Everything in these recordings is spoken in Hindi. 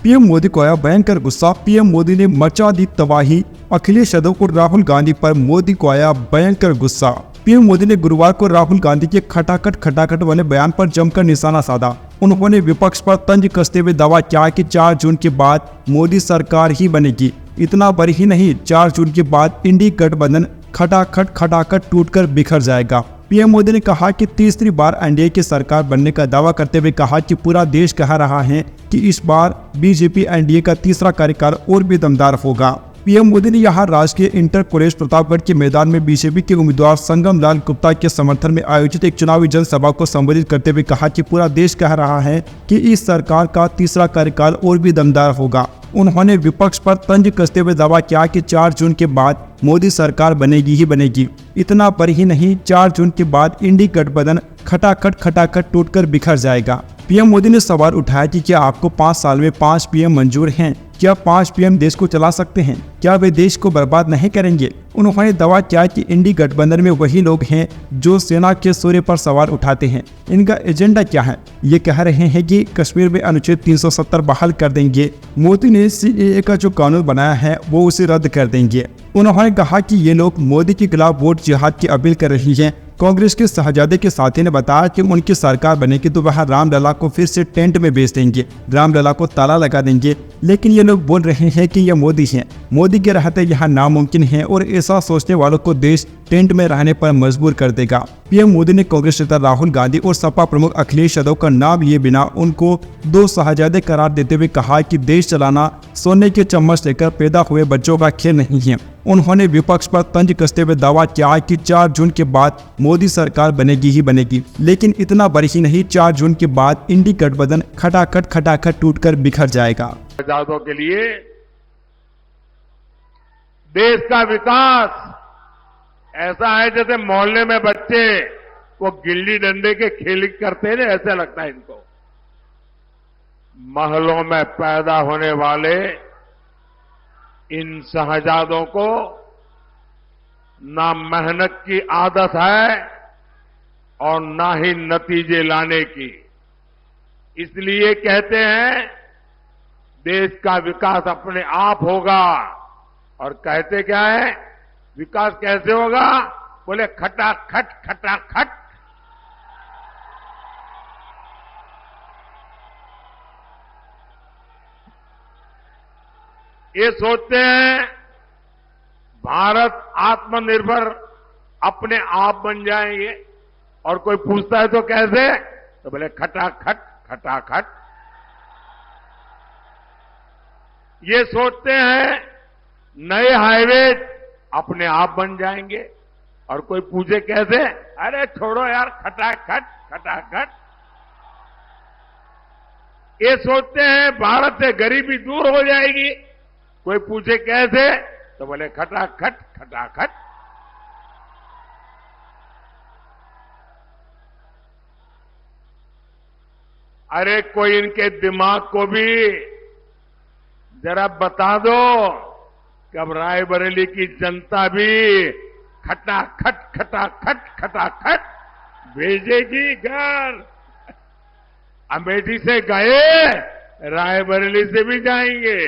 पीएम मोदी को आया भयंकर गुस्सा। पीएम मोदी ने मचा दी तबाही। अखिलेश यादव को राहुल गांधी पर मोदी को आया भयंकर गुस्सा। पीएम मोदी ने गुरुवार को राहुल गांधी के खटाखट वाले बयान पर जमकर निशाना साधा। उन्होंने विपक्ष पर तंज कसते हुए दावा किया कि 4 जून के बाद मोदी सरकार ही बनेगी। इतना भर ही नहीं, 4 जून के बाद इंडी गठबंधन खटाखट टूटकर बिखर जाएगा। पीएम मोदी ने कहा कि तीसरी बार एनडीए की सरकार बनने का दावा करते हुए कहा कि पूरा देश कह रहा है कि इस बार बीजेपी एनडीए का तीसरा कार्यकाल और भी दमदार होगा। पीएम मोदी ने यहां राजकीय इंटर कॉलेज प्रतापगढ़ के मैदान में बीजेपी के उम्मीदवार संगम लाल गुप्ता के समर्थन में आयोजित एक चुनावी जनसभा को संबोधित करते हुए कहा कि पूरा देश कह रहा है कि इस सरकार का तीसरा कार्यकाल और भी दमदार होगा। उन्होंने विपक्ष पर तंज कसते हुए दावा किया कि 4 जून के बाद मोदी सरकार बनेगी ही बनेगी। इतना पर ही नहीं, 4 जून के बाद इंडी गठबंधन खटाखट टूटकर बिखर जाएगा। पीएम मोदी ने सवाल उठाया कि क्या आपको 5 साल में 5 पीएम मंजूर हैं? क्या 5 पीएम देश को चला सकते हैं? क्या वे देश को बर्बाद नहीं करेंगे? उन्होंने दावा किया कि इंडी गठबंधन में वही लोग हैं जो सेना के शौर्य पर सवाल उठाते हैं। इनका एजेंडा क्या है? ये कह रहे हैं कि कश्मीर में अनुच्छेद 370 बहाल कर देंगे। मोदी ने सीएए का जो कानून बनाया है वो उसे रद्द कर देंगे। उन्होंने कहा कि ये लोग मोदी के खिलाफ वोट जिहाद की अपील कर रही हैं। कांग्रेस के शहजादे के साथी ने बताया कि उनकी सरकार बनेगी तो वह रामलला को फिर से टेंट में बेच देंगे, रामलला को ताला लगा देंगे। लेकिन ये लोग बोल रहे हैं कि ये मोदी हैं, मोदी के रहते यहाँ नामुमकिन है और ऐसा सोचने वालों को देश टेंट में रहने पर मजबूर कर देगा। पीएम मोदी ने कांग्रेस नेता राहुल गांधी और सपा प्रमुख अखिलेश यादव का नाम लिए बिना उनको 2 शहजादे करार देते हुए कहा कि देश चलाना सोने के चम्मच लेकर पैदा हुए बच्चों का खेल नहीं है। उन्होंने विपक्ष पर तंज कसते हुए दावा किया कि 4 जून के बाद मोदी सरकार बनेगी ही बनेगी। लेकिन इतना भर ही नहीं, 4 जून के बाद इंडी गठबंधन खटाखट टूटकर बिखर जाएगा। शहजादों के लिए देश का विकास ऐसा है जैसे मोहल्ले में बच्चे वो गिल्ली डंडे के खेल करते हैं, ऐसा लगता है इनको। महलों में पैदा होने वाले इन शहजादों को ना मेहनत की आदत है और ना ही नतीजे लाने की। इसलिए कहते हैं देश का विकास अपने आप होगा। और कहते क्या है, विकास कैसे होगा? बोले खटाखट। ये सोचते हैं भारत आत्मनिर्भर अपने आप बन जाएंगे और कोई पूछता है तो कैसे, तो बोले खटाखट। ये सोचते हैं नए हाईवे अपने आप बन जाएंगे और कोई पूछे कैसे, अरे छोड़ो यार खटाखट। ये सोचते हैं भारत से गरीबी दूर हो जाएगी, कोई पूछे कैसे, तो बोले खटाखट। अरे कोई इनके दिमाग को भी जरा बता दो कि अब रायबरेली की जनता भी खटाखट भेजेगी घर। अमेठी से गए, रायबरेली से भी जाएंगे।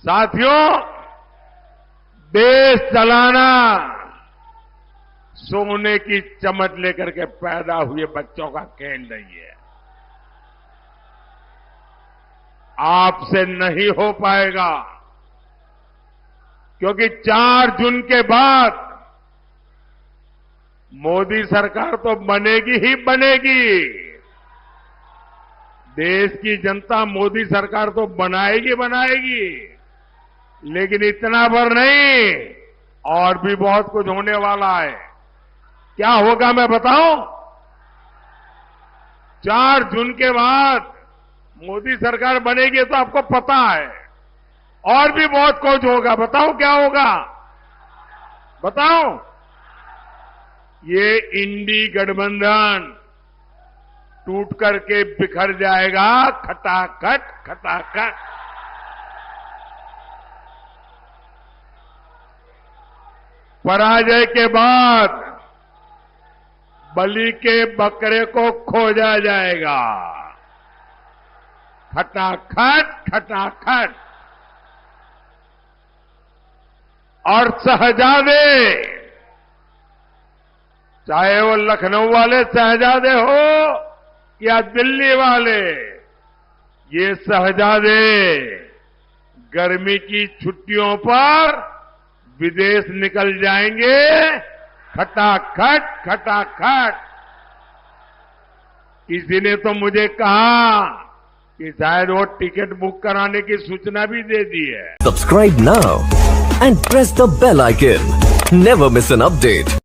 साथियों, देश चलाना सोने की चमच लेकर के पैदा हुए बच्चों का खेल नहीं है। आपसे नहीं हो पाएगा, क्योंकि 4 जून के बाद मोदी सरकार तो बनेगी ही बनेगी। देश की जनता मोदी सरकार तो बनाएगी, लेकिन इतना भर नहीं, और भी बहुत कुछ होने वाला है। क्या होगा मैं बताऊं? 4 जून के बाद मोदी सरकार बनेगी तो आपको पता है, और भी बहुत कुछ होगा। बताओ क्या होगा? बताओ। ये इंडी गठबंधन टूट करके बिखर जाएगा, खटाखट। पराजय के बाद बलि के बकरे को खोजा जाएगा। खटाखट खटाखट। और शहजादे, चाहे वो लखनऊ वाले शहजादे हो या दिल्ली वाले, ये शहजादे गर्मी की छुट्टियों पर विदेश निकल जाएंगे, खटाखट खटाखट। किसी ने तो मुझे कहा कि शायद वो टिकट बुक कराने की सूचना भी दे दी है। Subscribe now and press the bell icon. Never miss an update.